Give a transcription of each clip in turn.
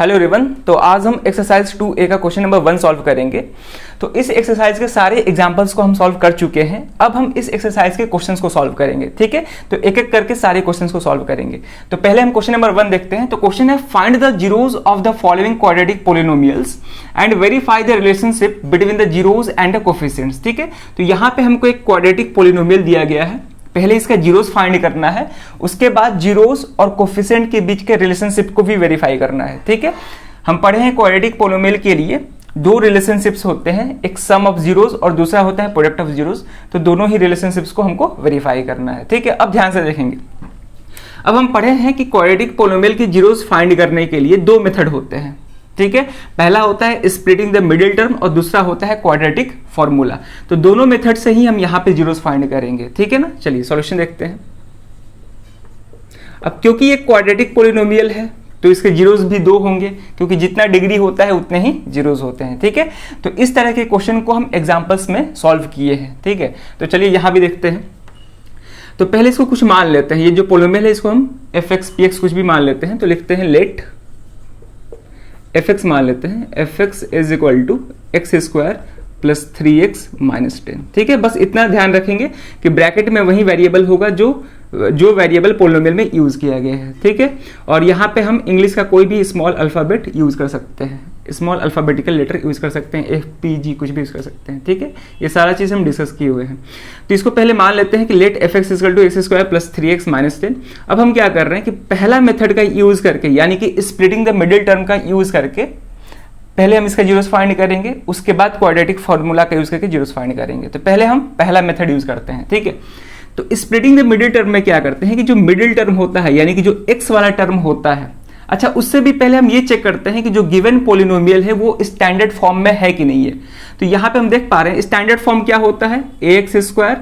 Hello everyone. तो आज हम एक्सरसाइज 2A का क्वेश्चन नंबर 1 सॉल्व करेंगे। तो इस एक्सरसाइज के सारे एग्जांपल्स को हम सॉल्व कर चुके हैं। अब हम इस एक्सरसाइज के क्वेश्चंस को सॉल्व करेंगे, ठीक है। तो एक एक करके सारे क्वेश्चंस को सॉल्व करेंगे। तो पहले हम क्वेश्चन नंबर 1 देखते हैं। तो क्वेश्चन है, find the zeros of the following quadratic polynomials and verify the relationship between the zeros and the coefficients, ठीक है। तो यहाँ पे हमको एक क्वाड्रेटिक पोलिनोमियल दिया गया है, पहले इसका जीरोस फाइंड करना है, उसके बाद जीरोस और कोफिशिएंट के बीच के रिलेशनशिप को भी वेरीफाई करना है, ठीक है। हम पढ़े हैं क्वाड्रेटिक पोलिनोमियल के लिए दो रिलेशनशिप्स होते हैं, एक सम ऑफ जीरोस और दूसरा होता है प्रोडक्ट ऑफ जीरोस। तो दोनों ही रिलेशनशिप्स को हमको वेरीफाई करना है, ठीक है। अब ध्यान से देखेंगे। अब हम पढ़े हैं कि क्वाड्रेटिक पोलिनोमियल की जीरोस फाइंड करने के लिए दो मेथड होते हैं, ठीक है। पहला होता है स्प्लिटिंग द मिडिल टर्म और दूसरा होता है क्वाड्रेटिक फॉर्मूला। तो दोनों मेथड से ही हम यहां पे जीरोस फाइंड करेंगे, ठीक है ना। चलिए सॉल्यूशन देखते हैं। अब क्योंकि ये क्वाड्रेटिक पोलिनोमियल है तो इसके जीरोस भी दो होंगे, क्योंकि जितना डिग्री होता है उतने ही जीरोस होते हैं, ठीक है। तो इस तरह के क्वेश्चन को हम एग्जांपल्स में सॉल्व किए हैं, ठीक है। तो चलिए यहां भी देखते हैं। तो पहले इसको कुछ मान लेते हैं। ये जो पोलिनोमियल है इसको हम fx px कुछ भी मान लेते हैं। तो लिखते हैं लेट fx मान लेते हैं, fx is equal to x square plus 3x minus 10, ठीक है। बस इतना ध्यान रखेंगे कि ब्रैकेट में वही वेरिएबल होगा जो वेरिएबल पोलिनोमियल में यूज किया गया है, ठीक है। और यहाँ पे हम इंग्लिश का कोई भी स्मॉल अल्फाबेट यूज कर सकते हैं, स्मॉल अल्फाबेटिकल लेटर यूज कर सकते हैं, FPG कुछ भी यूज कर सकते हैं, ठीक है। ये सारा चीज हम डिस्कस किए हुए हैं। तो इसको पहले मान लेते हैं कि let fx equal to x square plus 3x minus 10। अब हम क्या कर रहे हैं कि पहला मेथड का यूज करके, यानी कि स्प्लिटिंग द मिडिल टर्म का यूज करके पहले हम इसका जीरोस फाइंड करेंगे, उसके बाद क्वाड्रेटिक फॉर्मूला का यूज करके जीरोस फाइंड करेंगे। तो पहले हम पहला मेथड यूज करते हैं, ठीक है। तो स्प्लिटिंग द मिडिल टर्म में क्या करते हैं कि जो मिडिल टर्म होता है, यानी कि जो x वाला टर्म होता है, अच्छा उससे भी पहले हम ये चेक करते हैं कि जो गिवन पोलिनोमियल है वो स्टैंडर्ड फॉर्म में है कि नहीं है। तो यहां पे हम देख पा रहे हैं स्टैंडर्ड फॉर्म क्या होता है, ax square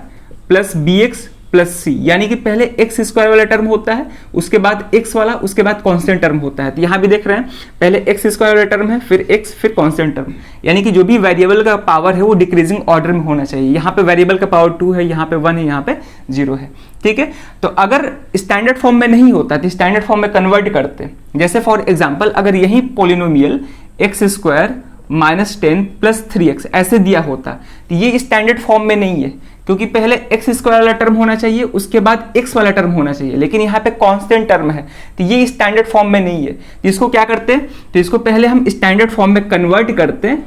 plus bx plus C, यानी कि पहले एक्स स्क्वायर वाला टर्म होता है, उसके बाद एक्स वाला, उसके बाद कांस्टेंट टर्म होता है। तो यहां भी देख रहे हैं पहले एक्स स्क्वायर वाला टर्म है, फिर एक्स, फिर कांस्टेंट टर्म, यानी कि जो भी वेरिएबल का पावर है वो डिक्रीजिंग ऑर्डर में होना चाहिए। यहाँ पे वेरिएबल का पावर 2 है, यहाँ पे 1 है, यहाँ पे 0 है, ठीक है। तो अगर स्टैंडर्ड फॉर्म में नहीं होता तो स्टैंडर्ड फॉर्म में कन्वर्ट करते हैं। जैसे फॉर एग्जाम्पल अगर यही polynomial x square minus 10 plus 3x ऐसे दिया होता तो ये स्टैंडर्ड फॉर्म में नहीं है, क्योंकि पहले एक्स स्क्वायर वाला टर्म होना चाहिए, उसके बाद एक्स वाला टर्म होना चाहिए, लेकिन यहाँ पे कांस्टेंट टर्म है तो ये स्टैंडर्ड फॉर्म में नहीं है। तो इसको क्या करते हैं, तो इसको पहले हम स्टैंडर्ड फॉर्म में कन्वर्ट करते हैं,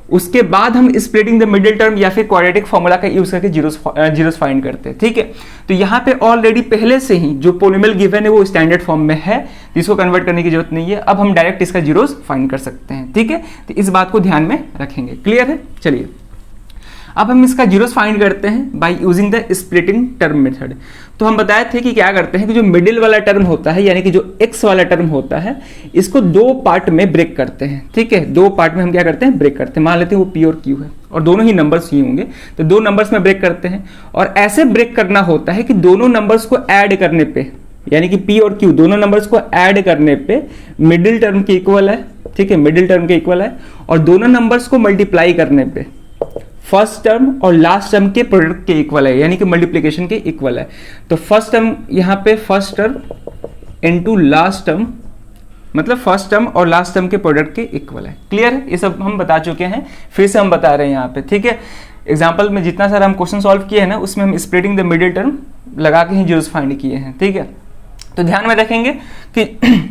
उसके बाद हम स्प्लिटिंग द मिडिल टर्म या फिर क्वाड्रेटिक फॉर्मूला का यूज करके जीरोस फाइंड करते हैं, ठीक है। तो यहाँ पे ऑलरेडी पहले से ही जो पोलिनोमियल गिवन है वो स्टैंडर्ड फॉर्म में है, इसको कन्वर्ट करने की जरूरत नहीं है। अब हम डायरेक्ट इसका जीरोस फाइंड कर सकते हैं, ठीक है। तो इस बात को ध्यान में रखेंगे, क्लियर है। चलिए अब हम इसका जीरोस फाइंड करते हैं by using the splitting term method. तो हम बताए थे कि क्या करते हैं कि जो मिडिल वाला टर्म होता है, यानी कि जो एक्स वाला टर्म होता है, इसको दो पार्ट में ब्रेक करते हैं, ठीक है। दो पार्ट में हम क्या करते हैं, ब्रेक करते हैं। मान लेते हैं वो पी और क्यू है और दोनों ही नंबर्स ही होंगे, तो दो नंबर्स में ब्रेक करते हैं। और ऐसे ब्रेक करना होता है कि दोनों नंबर्स को ऐड करने पे, यानी कि पी और क्यू दोनों नंबर्स को ऐड करने पे मिडिल टर्म के इक्वल है, ठीक है, मिडिल टर्म के इक्वल है। और दोनों नंबर्स को मल्टीप्लाई करने पे फर्स्ट टर्म और लास्ट टर्म के प्रोडक्ट के इक्वल है, यानी कि मल्टीप्लिकेशन के इक्वल है। तो फर्स्ट टर्म यहाँ पे first term into last term, मतलब फर्स्ट टर्म और लास्ट टर्म के प्रोडक्ट के इक्वल है। क्लियर है, ये सब हम बता चुके हैं, फिर से हम बता रहे हैं यहाँ पे, ठीक है। एग्जाम्पल में जितना सारा हम क्वेश्चन सॉल्व किए हैं ना, उसमें हम स्प्लिटिंग द मिडिल टर्म लगा के ही जीरोस फाइंड किए हैं, ठीक है। तो ध्यान में रखेंगे कि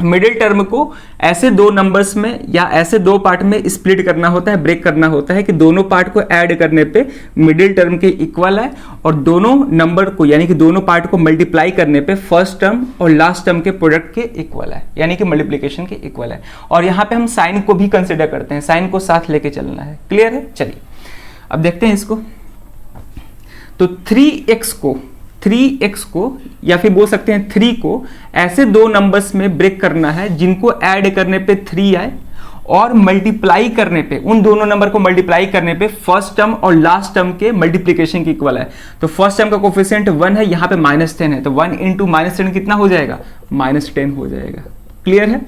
मिडिल टर्म को ऐसे दो नंबर्स में या ऐसे दो पार्ट में स्प्लिट करना होता है, ब्रेक करना होता है कि दोनों पार्ट को ऐड करने पे मिडिल टर्म के इक्वल है, और दोनों नंबर को, यानी कि दोनों पार्ट को मल्टीप्लाई करने पे फर्स्ट टर्म और लास्ट टर्म के प्रोडक्ट के इक्वल है, यानी कि मल्टीप्लिकेशन के इक्वल है। और यहाँ पे हम साइन को भी कंसिडर करते हैं, साइन को साथ लेके चलना है, क्लियर है। चलिए अब देखते हैं इसको। तो 3x को या फिर बोल सकते हैं 3 को ऐसे दो नंबर्स में ब्रेक करना है जिनको ऐड करने पे 3 आए, और मल्टीप्लाई करने पे, उन दोनों नंबर को मल्टीप्लाई करने पे फर्स्ट टर्म और लास्ट टर्म के मल्टीप्लिकेशन के इक्वल है। तो फर्स्ट टर्म का कोफिशिएंट 1 है, यहाँ पे -10 है, तो 1 इंटू -10 कितना हो जाएगा, -10 हो जाएगा, क्लियर है।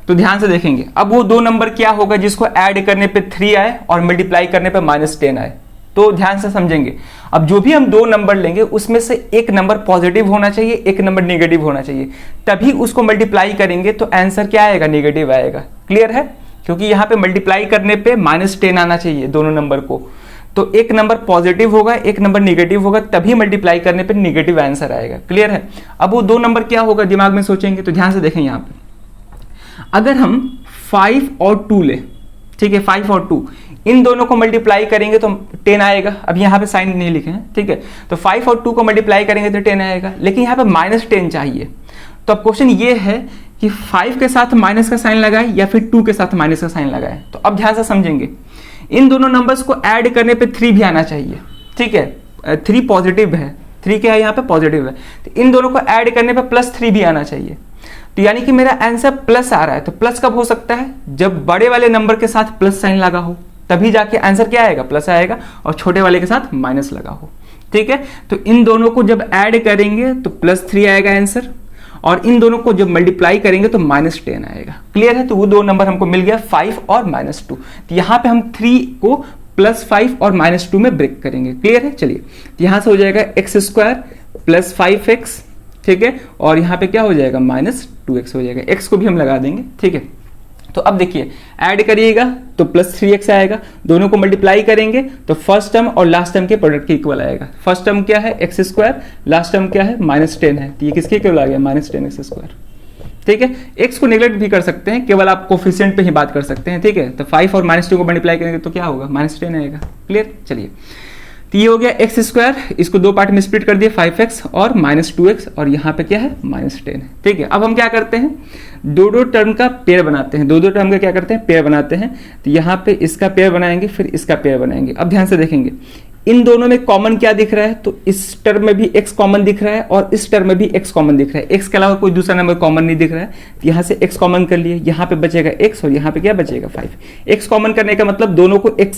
तो ध्यान से देखेंगे, अब वो दो नंबर क्या होगा जिसको ऐड करने पे 3 आए और मल्टीप्लाई करने पे -10 आए, तो ध्यान से समझेंगे। अब जो भी हम दो नंबर लेंगे उसमें से एक नंबर पॉजिटिव होना चाहिए, एक नंबर नेगेटिव होना चाहिए, तभी उसको मल्टीप्लाई करेंगे तो आंसर क्या आएगा, नेगेटिव आएगा। क्लियर है? क्योंकि यहाँ पे मल्टीप्लाई करने पे -10 आना चाहिए दोनों नंबर को, तो एक नंबर पॉजिटिव होगा, एक नंबर नेगेटिव होगा, तभी मल्टीप्लाई करने पे नेगेटिव आंसर आएगा। क्लियर है? अब वो दो नंबर क्या होगा दिमाग में सोचेंगे तो ध्यान से देखें यहाँ पे, अगर हम 5 और 2 ले, ठीक है, 5 और 2 इन दोनों को मल्टीप्लाई करेंगे तो 10 आएगा। अब यहाँ पे साइन नहीं लिखे हैं, ठीक है, तो 5 और 2 को मल्टीप्लाई करेंगे तो 10 आएगा, लेकिन यहाँ पे -10 चाहिए। तो अब क्वेश्चन ये है कि 5 के साथ माइनस का साइन लगाए या फिर 2 के साथ माइनस का साइन लगाए। तो अब ध्यान से समझेंगे, इन दोनों नंबर्स को ऐड करने पे 3 भी आना चाहिए, ठीक है, 3 पॉजिटिव है, 3 क्या है यहाँ पे, पॉजिटिव है, तो इन दोनों को ऐड करने पे +3 भी आना चाहिए। तो यानी कि मेरा आंसर प्लस आ रहा है, तो प्लस कब हो सकता है, जब बड़े वाले नंबर के साथ प्लस साइन लगा हो, तभी जाके आंसर क्या आएगा, प्लस आएगा, और छोटे वाले के साथ माइनस लगा हो। ठीक है, तो इन दोनों को जब ऐड करेंगे तो +3 आएगा आंसर, और इन दोनों को जब मल्टीप्लाई करेंगे तो -10 आएगा। क्लियर है? तो वो दो नंबर हमको मिल गया 5 और -2। तो यहाँ पे हम 3 को +5 और -2 में ब्रेक करेंगे। क्लियर है? चलिए, तो यहाँ से हो जाएगा x² + 5x, ठीक है, और यहाँ पे क्या हो जाएगा, -2x हो जाएगा, x को भी हम लगा देंगे। ठीक है, तो अब देखिए ऐड करिएगा तो +3x आएगा, दोनों को मल्टीप्लाई करेंगे तो फर्स्ट टर्म और लास्ट टर्म के प्रोडक्ट के इक्वल आएगा। फर्स्ट टर्म क्या है, x², लास्ट टर्म क्या है, -10 है, तो ये किसके इक्वल आ गया, -10x²। ठीक है, x को नेग्लेक्ट भी कर सकते हैं, केवल आप कोफिशिएंट पे ही बात कर सकते हैं। ठीक है, तो 5 और -2 को मल्टीप्लाई करेंगे तो क्या होगा, -10 आएगा। क्लियर? चलिए, तो ये हो गया x², इसको दो पार्ट में स्प्लिट कर दिया, 5x और -2x, और यहाँ पे क्या है, -10 है। ठीक है, अब हम क्या करते हैं, दो टर्म का पेयर बनाते हैं, दो टर्म का क्या करते हैं, पेयर बनाते हैं। तो यहाँ पे इसका पेयर बनाएंगे, फिर इसका पेयर बनाएंगे। अब ध्यान से देखेंगे, इन दोनों में कॉमन क्या दिख रहा है, तो इस टर्म में भी x कॉमन दिख रहा है और इस टर्म में भी x कॉमन दिख रहा है, x के अलावा कोई दूसरा नंबर कॉमन नहीं दिख रहा है। तो यहाँ से x कॉमन कर लिए, यहाँ पे बचेगा x और यहाँ पे क्या बचेगा, 5। x कॉमन करने का मतलब दोनों को x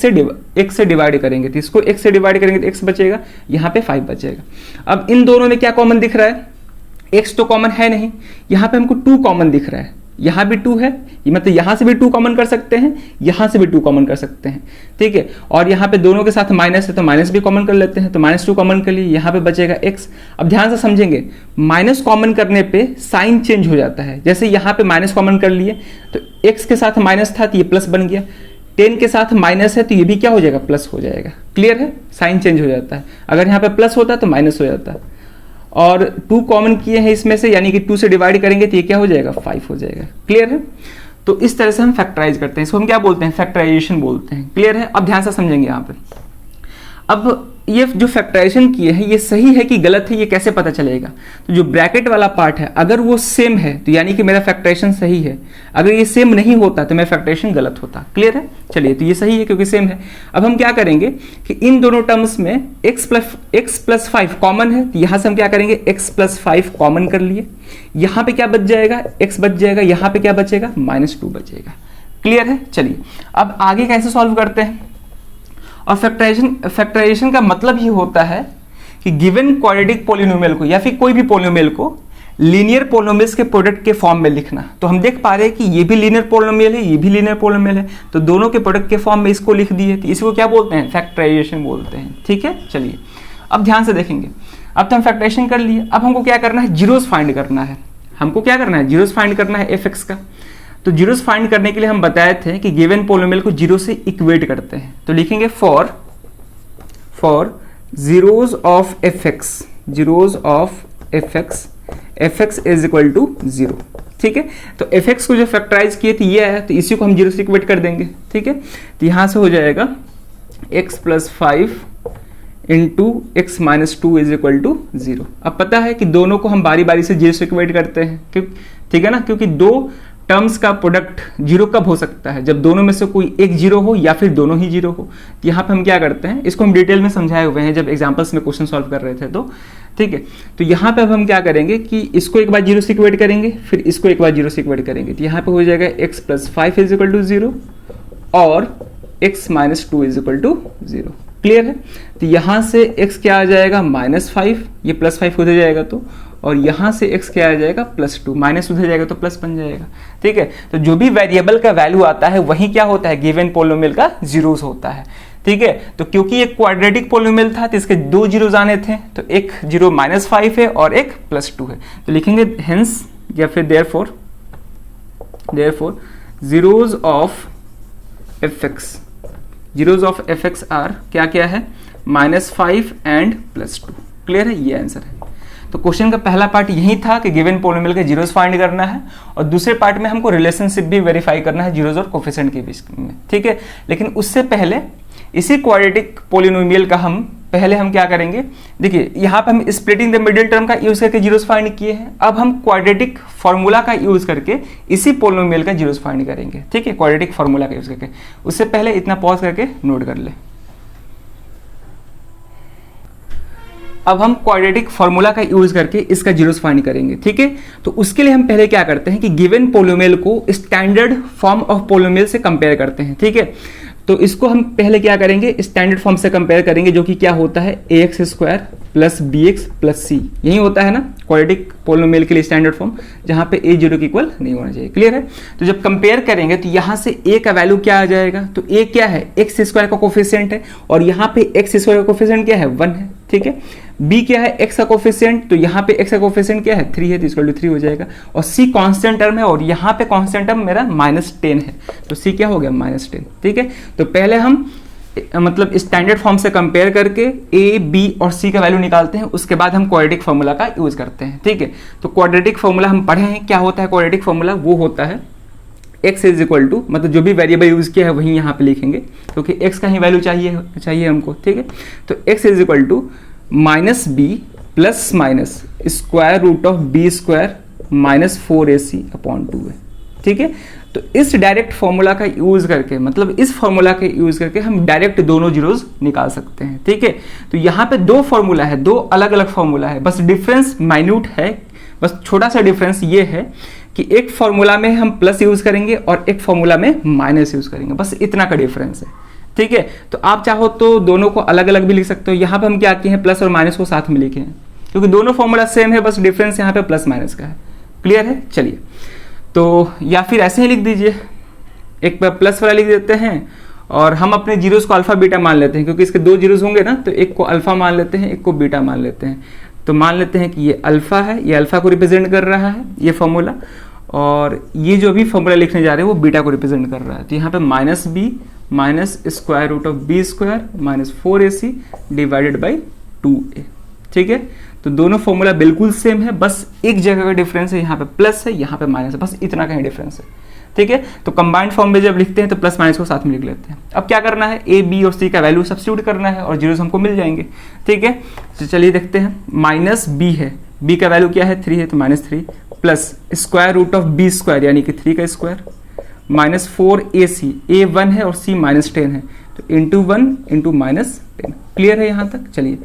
से डिवाइड करेंगे, तो इसको x से डिवाइड करेंगे तो x बचेगा, यहाँ पे 5 बचेगा। अब इन दोनों में क्या कॉमन दिख रहा है, x तो कॉमन है नहीं, यहाँ पे हमको 2 कॉमन दिख रहा है, यहाँ भी 2 है, मतलब यहाँ से भी 2 कॉमन कर सकते हैं, यहाँ से भी 2 कॉमन कर सकते हैं। ठीक है, और यहाँ पे दोनों के साथ माइनस है तो माइनस भी कॉमन कर लेते हैं, तो -2 कॉमन कर लिए, यहाँ पे बचेगा x। अब ध्यान से समझेंगे, माइनस कॉमन करने पे साइन चेंज हो जाता है। जैसे यहाँ पे माइनस कॉमन कर लिए तो x के साथ माइनस था तो ये प्लस बन गया, 10 के साथ माइनस है तो ये भी क्या हो जाएगा, प्लस हो जाएगा। क्लियर है? साइन चेंज हो जाता है, अगर यहाँ पे प्लस होता तो माइनस हो जाता है, और 2 कॉमन किए हैं इसमें से, यानी कि 2 से डिवाइड करेंगे तो ये क्या हो जाएगा, 5 हो जाएगा। क्लियर है? तो इस तरह से हम फैक्टराइज करते हैं, इसको हम क्या बोलते हैं, फैक्टराइजेशन बोलते हैं। क्लियर है? अब ध्यान से समझेंगे यहाँ पे, अब ये जो फैक्टराइजेशन किए हैं ये सही है कि गलत है, ये कैसे पता चलेगा, तो जो ब्रैकेट वाला पार्ट है अगर वो सेम है तो यानी कि मेरा फैक्टराइजेशन सही है, अगर ये सेम नहीं होता तो मेरा फैक्टराइजेशन गलत होता। क्लियर है? चलिए, तो ये सही है क्योंकि सेम है। अब हम क्या करेंगे कि इन दोनों टर्म्स में x + 5 कॉमन है, तो यहां से हम क्या करेंगे, x + 5 कॉमन कर लिए, यहां पे क्या बच जाएगा, x बच जाएगा, यहां पे क्या बचेगा, -2 बचेगा। क्लियर है? चलिए, अब आगे कैसे सॉल्व करते हैं। और फैक्टराइजेशन का मतलब ही होता है कि गिवन क्वाड्रेटिक पोलिनोमियल को या फिर कोई भी पोलिनोमियल को लीनियर पोलिनोमियल्स के प्रोडक्ट के फॉर्म में लिखना। तो हम देख पा रहे हैं कि ये भी लीनियर पोलिनोमियल है, ये भी लीनियर पोलिनोमियल है, तो दोनों के प्रोडक्ट के फॉर्म में इसको लिख दिए, तो इसको क्या बोलते हैं, फैक्टराइजेशन बोलते हैं। ठीक है, चलिए अब ध्यान से देखेंगे, अब तो हम फैक्टराइजेशन कर लिए, अब हमको क्या करना है, जीरोस फाइंड करना है। हमको क्या करना है, जीरोस फाइंड करना है f(x) का। तो जीरोस फाइंड करने के लिए हम बताए थे कि गिवन पोलिनोमियल को जीरो से इक्वेट करते हैं, तो लिखेंगे for zeros of f(x), zeros of f(x), f(x) is equal to 0। ठीक है, तो f(x) को जो फैक्टराइज किए थे ये है, तो इसी को हम जीरो से इक्वेट कर देंगे। ठीक है, तो यहां से हो जाएगा x + 5 into x - 2 is equal to 0। अब पता है कि दोनों को हम बारी बारी से जीरो से इक्वेट करते हैं, ठीक है ना, क्योंकि दो टर्म्स का प्रोडक्ट जीरो कब हो सकता है, जब दोनों में से कोई एक जीरो हो या फिर दोनों ही जीरो हो। तो यहाँ पे हम क्या करते हैं, इसको हम डिटेल में समझाए हुए हैं जब एग्जांपल्स में क्वेश्चन सॉल्व कर रहे थे, तो ठीक है। तो यहाँ पे अब हम क्या करेंगे कि इसको एक बार जीरो से इक्वेट करेंगे, फिर इसको एक बार जीरो से इक्वेट करेंगे, तो यहाँ पे हो जाएगा x + 5 इज इक्वल टू 0 और x - 2 is equal to 0। Clear है? तो यहाँ से x क्या आ जाएगा, -5, ये +5 उधर जाएगा तो, और यहाँ से x क्या आ जाएगा, +2, माइनस उधर जाएगा तो प्लस बन जाएगा। ठीक है, तो जो भी वेरिएबल का वैल्यू आता है वही क्या होता है, गिवन पोलिनोमियल का जीरोस होता है। ठीक है। तो क्योंकि एक क्वाड्रेटिक पोलिनोमियल था तो इसके दो जीरोज आने थे, तो एक जीरो -5 है और एक +2 है, तो लिखेंगे हेंस या फिर therefore zeros of f x are क्या क्या है, -5 एंड +2। क्लियर है, ये आंसर है। तो क्वेश्चन का पहला पार्ट यही था कि गिवन पोलिनोमियल के जीरोस फाइंड करना है, और दूसरे पार्ट में हमको रिलेशनशिप भी वेरीफाई करना है जीरोस और कोफिशिएंट के बीच में, ठीक है। लेकिन उससे पहले इसी क्वाड्रेटिक पोलिनोमियल का हम क्या करेंगे, देखिए यहाँ पे हम स्प्लिटिंग द मिडिल टर्म का यूज करके जीरोस फाइंड किए हैं, अब हम क्वाड्रेटिक फॉर्मूला का यूज करके इसी पोलिनोमियल का जीरोस फाइंड करेंगे, ठीक है, क्वाड्रेटिक फॉर्मूला का यूज करके। उससे पहले इतना पॉज करके नोट कर ले। अब हम क्वाड्रेटिक फॉर्मूला का यूज करके इसका जीरोस फाइंड करेंगे, ठीक है। तो उसके लिए हम पहले क्या करते हैं कि गिवन पोलिनोमियल को स्टैंडर्ड फॉर्म ऑफ पोलिनोमियल से कंपेयर करते हैं, ठीक है। तो इसको हम पहले क्या करेंगे, स्टैंडर्ड फॉर्म से कंपेयर करेंगे, जो कि क्या होता है ax² + bx + c, यही होता है ना क्वाड्रेटिक पोलिनोमियल के लिए स्टैंडर्ड फॉर्म, जहां पे a 0 के इक्वल नहीं होना चाहिए। क्लियर है। तो जब कंपेयर करेंगे तो यहां से a का वैल्यू क्या आ जाएगा, तो a क्या है, x² का कोफिशिएंट है, और यहाँ पे x² का कोफिशिएंट क्या है, 1 है, ठीक है। b क्या है, x का कोफिशिएंट, तो यहाँ पे x का कोफिशिएंट क्या है, 3 है, तो इसको 3 हो जाएगा, और c कांस्टेंट टर्म है, और यहाँ पे कांस्टेंट टर्म मेरा -10 है, तो c क्या हो गया, -10, ठीक है। तो पहले हम मतलब स्टैंडर्ड फॉर्म से कंपेयर करके a, b और c का वैल्यू निकालते हैं, उसके बाद हम क्वाड्रेटिक फॉर्मूला का यूज करते हैं, ठीक है। तो क्वाड्रेटिक फॉर्मूला हम पढ़े हैं, क्या होता है क्वाड्रेटिक फॉर्मूला, वो होता है x इज इक्वल टू, मतलब जो भी वेरिएबल यूज किया है वही यहाँ पे लिखेंगे, क्योंकि x का ही वैल्यू चाहिए हमको, ठीक है। तो x is equal to -b ± (b² - 4ac/2 है, ठीक है। तो इस डायरेक्ट फॉर्मूला का यूज करके, मतलब इस फॉर्मूला के यूज करके हम डायरेक्ट दोनों जीरोज निकाल सकते हैं, ठीक है। तो यहाँ पे दो फॉर्मूला है, दो अलग अलग फॉर्मूला है, बस डिफरेंस माइन्यूट है, बस छोटा सा डिफरेंस ये है कि एक फॉर्मूला में हम प्लस यूज करेंगे और एक फॉर्मूला में माइनस यूज करेंगे, बस इतना का डिफरेंस है, ठीक है। तो आप चाहो तो दोनों को अलग अलग भी लिख सकते हो, यहाँ पे हम क्या किए हैं, प्लस और माइनस को साथ में लिखे हैं, क्योंकि दोनों फॉर्मूला सेम है, बस डिफरेंस यहाँ पे प्लस माइनस का है। क्लियर है। चलिए, तो या फिर ऐसे ही लिख दीजिए, एक प्लस वाला लिख देते हैं और हम अपने जीरोस को अल्फा बीटा मान लेते हैं, क्योंकि इसके दो जीरोस होंगे ना, तो एक को अल्फा मान लेते हैं, एक को बीटा मान लेते हैं। तो मान लेते हैं कि ये अल्फा है, ये अल्फा को रिप्रेजेंट कर रहा है ये फॉर्मूला, और ये जो भी फॉर्मूला लिखने जा रहे हैं वो बीटा को रिप्रेजेंट कर रहा है। तो यहाँ पे -b (√b² - 4ac / 2a, ठीक है। तो दोनों फॉर्मूला बिल्कुल सेम है, बस एक जगह का डिफरेंस है, यहाँ पे प्लस है, यहाँ पे माइनस है, बस इतना का ही डिफरेंस है, ठीक है। तो कंबाइंड फॉर्म में जब लिखते हैं तो प्लस माइनस को साथ में लिख लेते हैं। अब क्या करना है, a, b और c का वैल्यू सब्स्टिट्यूट करना है और जीरोस हमको मिल जाएंगे, ठीक है। तो चलिए देखते हैं, -b है, b का वैल्यू क्या है, 3 है, तो -3 प्लस (√b²) यानी कि 3 का स्क्वायर - 4ac, a 1 है और c -10 है, तो इंटू 1 इंटू -10। क्लियर है यहाँ तक। चलिए,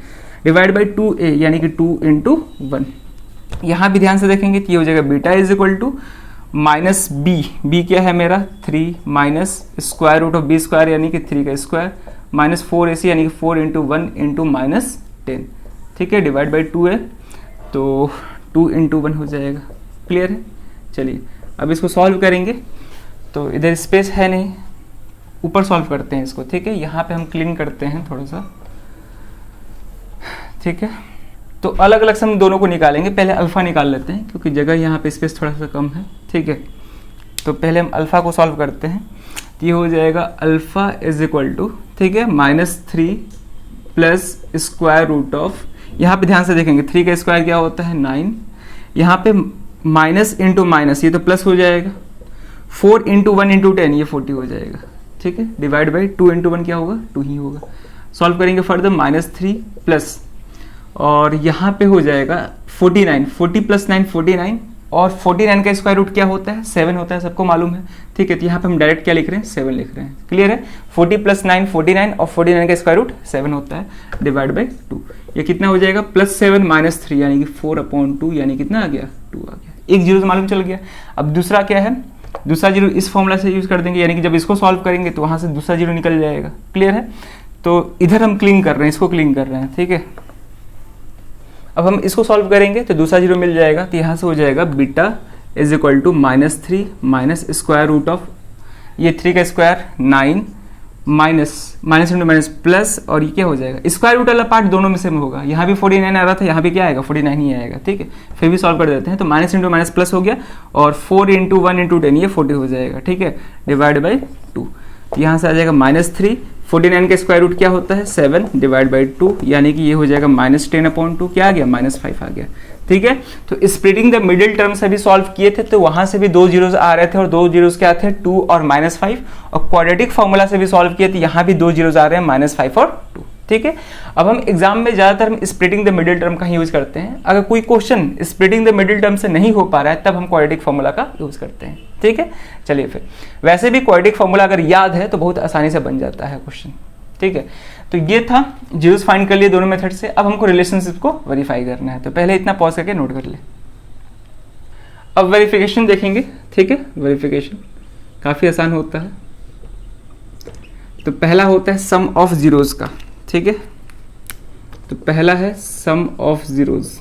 डिवाइड बाई 2a यानी कि 2 इंटू 1। यहाँ भी ध्यान से देखेंगे तो ये हो जाएगा beta is equal to -b क्या है मेरा 3 (√b² यानी कि 3 का स्क्वायर -4ac यानी कि 4 इंटू 1 इंटू -10, ठीक है, डिवाइड बाई 2 है, तो 2 इंटू 1 हो जाएगा। क्लियर है। चलिए, अब इसको सॉल्व करेंगे, तो इधर स्पेस है नहीं, ऊपर सॉल्व करते हैं इसको, ठीक है। यहाँ पे हम क्लीन करते हैं थोड़ा सा, ठीक है। तो अलग अलग से हम दोनों को निकालेंगे, पहले अल्फा निकाल लेते हैं क्योंकि जगह यहाँ पे स्पेस थोड़ा सा कम है, ठीक है। तो पहले हम अल्फा को सॉल्व करते हैं, तो ये हो जाएगा अल्फा इज इक्वल टू, ठीक है, -3 प्लस (√), यहाँ पे ध्यान से देखेंगे 3 का स्क्वायर क्या होता है 9, यहाँ पे माइनस इंटू माइनस, ये तो प्लस हो जाएगा, 4 इंटू 1 इंटू 10 ये 40 हो जाएगा, ठीक है, डिवाइड बाई 2 इंटू 1 क्या होगा 2 ही होगा। सॉल्व करेंगे फर्दर, -3 प्लस, और यहाँ पे हो जाएगा 49, 40 + 9 49, और 49 का स्क्वायर रूट क्या होता है 7 होता है, सबको मालूम है, ठीक है। तो यहाँ पे हम डायरेक्ट क्या लिख रहे हैं 7 लिख रहे हैं। क्लियर है। 40 + 9 49, और 49 का स्क्वायर रूट 7 होता है, डिवाइड बाई 2। ये कितना हो जाएगा +7 - 3 यानी कि 4/2, यानी कितना आ गया 2 आ गया। एक जीरो से मालूम चल गया। अब दूसरा क्या है, दूसरा जीरो इस फॉर्मूला से यूज कर देंगे, यानी कि जब इसको सॉल्व करेंगे तो वहाँ से दूसरा जीरो निकल जाएगा। क्लियर है। तो इधर हम क्लीन कर रहे हैं, इसको क्लीन कर रहे हैं, ठीक है। अब हम इसको सॉल्व करेंगे तो दूसरा जीरो मिल जाएगा, तो यहाँ से हो जाएगा बीटा इज इक्वल टू -3 - (√), ये 3 का square 9 minus into minus plus, और ये क्या हो जाएगा, स्क्वायर रूट वाला पार्ट दोनों में से होगा। यहाँ भी 49 आ रहा था, यहाँ भी क्या आएगा 49 ही आएगा, ठीक है। फिर भी सॉल्व कर देते हैं, तो माइनस इंटू माइनस प्लस हो गया, और 4 इंटू 1 इंटू 10 ये 40 हो जाएगा, ठीक है, डिवाइड बाई 2। यहाँ से आ जाएगा -3, 49 का स्क्वायर रूट क्या होता है 7 डिवाइड बाई 2, यानी कि ये हो जाएगा -10/2, क्या आ गया -5 आ गया, ठीक है। तो स्प्लिटिंग द मिडिल टर्म से भी सॉल्व किए थे, तो वहां से भी 2 जीरोस आ रहे थे, और 2 जीरोस क्या थे 2 और -5, और क्वाड्रेटिक फॉर्मूला से भी सॉल्व किए थे, यहाँ भी 2 जीरोस आ रहे हैं -5 और 2, ठीक है। अब हम एग्जाम में ज्यादातर हम स्प्लिटिंग द मिडिल टर्म का ही यूज करते हैं। अगर कोई question splitting the middle term से नहीं हो पा रहा है, तब हम क्वाड्रेटिक फॉर्मूला का यूज करते हैं, ठीक है। चलिए फिर, वैसे भी क्वाड्रेटिक फॉर्मूला अगर याद है तो बहुत आसानी से बन जाता है क्वेश्चन, ठीक है। तो ये था जीरोस फाइंड कर लिए दोनों मेथड से। अब हमको रिलेशनशिप को वेरीफाई करना है, तो पहले इतना पॉज करके नोट कर ले। अब वेरिफिकेशन देखेंगे, ठीक है। वेरिफिकेशन काफी आसान होता है। तो पहला होता है सम ऑफ जीरोस का, ठीक है। तो पहला है सम ऑफ जीरोस,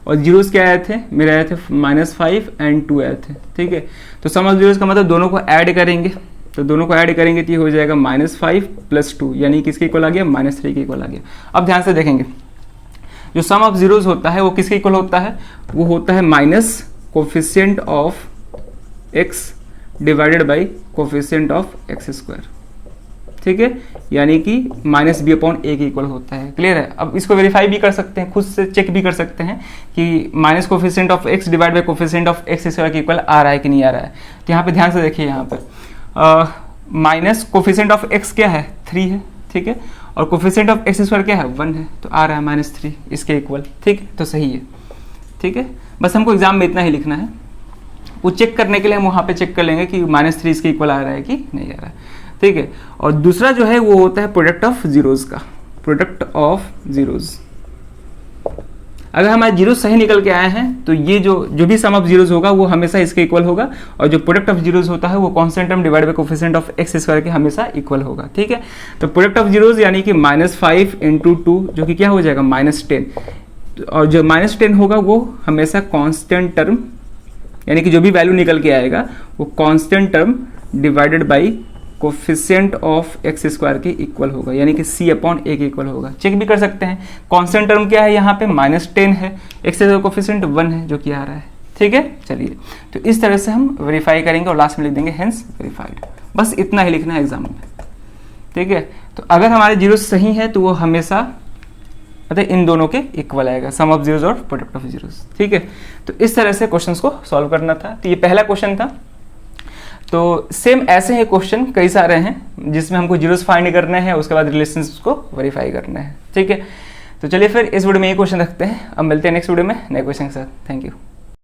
और जीरोस क्या आए थे मेरे, आए थे -5 एंड 2 आए थे, ठीक है। तो सम ऑफ जीरोस का मतलब दोनों को ऐड करेंगे, तो दोनों को ऐड करेंगे तो ये हो जाएगा -5 + 2, यानी किसके इक्वल आ गया, -3 के इक्वल आ गया। अब ध्यान से देखेंगे, जो सम ऑफ जीरोस होता है वो किसके इक्वल होता है, वो होता है minus coefficient of x divided by coefficient of x², ठीक है, यानी कि -b/a के इक्वल होता है। क्लियर है। अब इसको वेरीफाई भी कर सकते हैं, खुद से चेक भी कर सकते हैं कि minus coefficient of x divide by coefficient of x² के इक्वल आ रहा है कि नहीं आ रहा है। तो यहाँ पे ध्यान से देखिए, यहाँ पे माइनस कोफिशिएंट ऑफ x क्या है 3 है, ठीक है, और कोफिशिएंट ऑफ x² क्या है 1 है, तो आ रहा है -3 इसके इक्वल, ठीक है, तो सही है, ठीक है। बस हमको एग्जाम में इतना ही लिखना है। वो चेक करने के लिए हम वहाँ पे चेक कर लेंगे कि -3 इसके इक्वल आ रहा है कि नहीं आ रहा है, ठीक है। और दूसरा जो है वो होता है प्रोडक्ट ऑफ जीरोस का, प्रोडक्ट ऑफ जीरोस। अगर हमारे जीरो सही निकल के आए हैं तो ये जो भी सम ऑफ जीरोस होगा वो हमेशा इसके इक्वल होगा, और जो प्रोडक्ट ऑफ जीरोस होता है वो constant term divide by coefficient of x² के हमेशा इक्वल होगा, ठीक है। तो प्रोडक्ट ऑफ जीरोस यानी कि -5 × 2 जो कि क्या हो जाएगा -10, और जो -10 होगा वो हमेशा कांस्टेंट टर्म, यानी कि जो भी वैल्यू निकल के आएगा वो constant term divided by coefficient of x² के इक्वल होगा, यानी कि c/a के इक्वल होगा। चेक भी कर सकते हैं, कांस्टेंट टर्म क्या है यहाँ पे -10 है, x² कोफिशिएंट 1 है जो कि आ रहा है, ठीक है। चलिए, तो इस तरह से हम वेरीफाई करेंगे और लास्ट में लिख देंगे हेंस वेरीफाइड। बस इतना ही लिखना है एग्जाम में, ठीक है। तो अगर हमारे जीरो सही है तो वो हमेशा मतलब इन दोनों के इक्वल आएगा, सम ऑफ जीरोस और प्रोडक्ट ऑफ जीरोस, ठीक है। तो इस तरह से क्वेश्चंस को सॉल्व करना था। तो ये पहला क्वेश्चन था। तो सेम ऐसे ही क्वेश्चन कई सारे हैं जिसमें हमको जीरोस फाइंड करने हैं, उसके बाद रिलेशंस को वेरीफाई करना है, ठीक है। तो चलिए फिर इस वीडियो में ये क्वेश्चन रखते हैं, अब मिलते हैं नेक्स्ट वीडियो में नए क्वेश्चन के साथ। Thank you.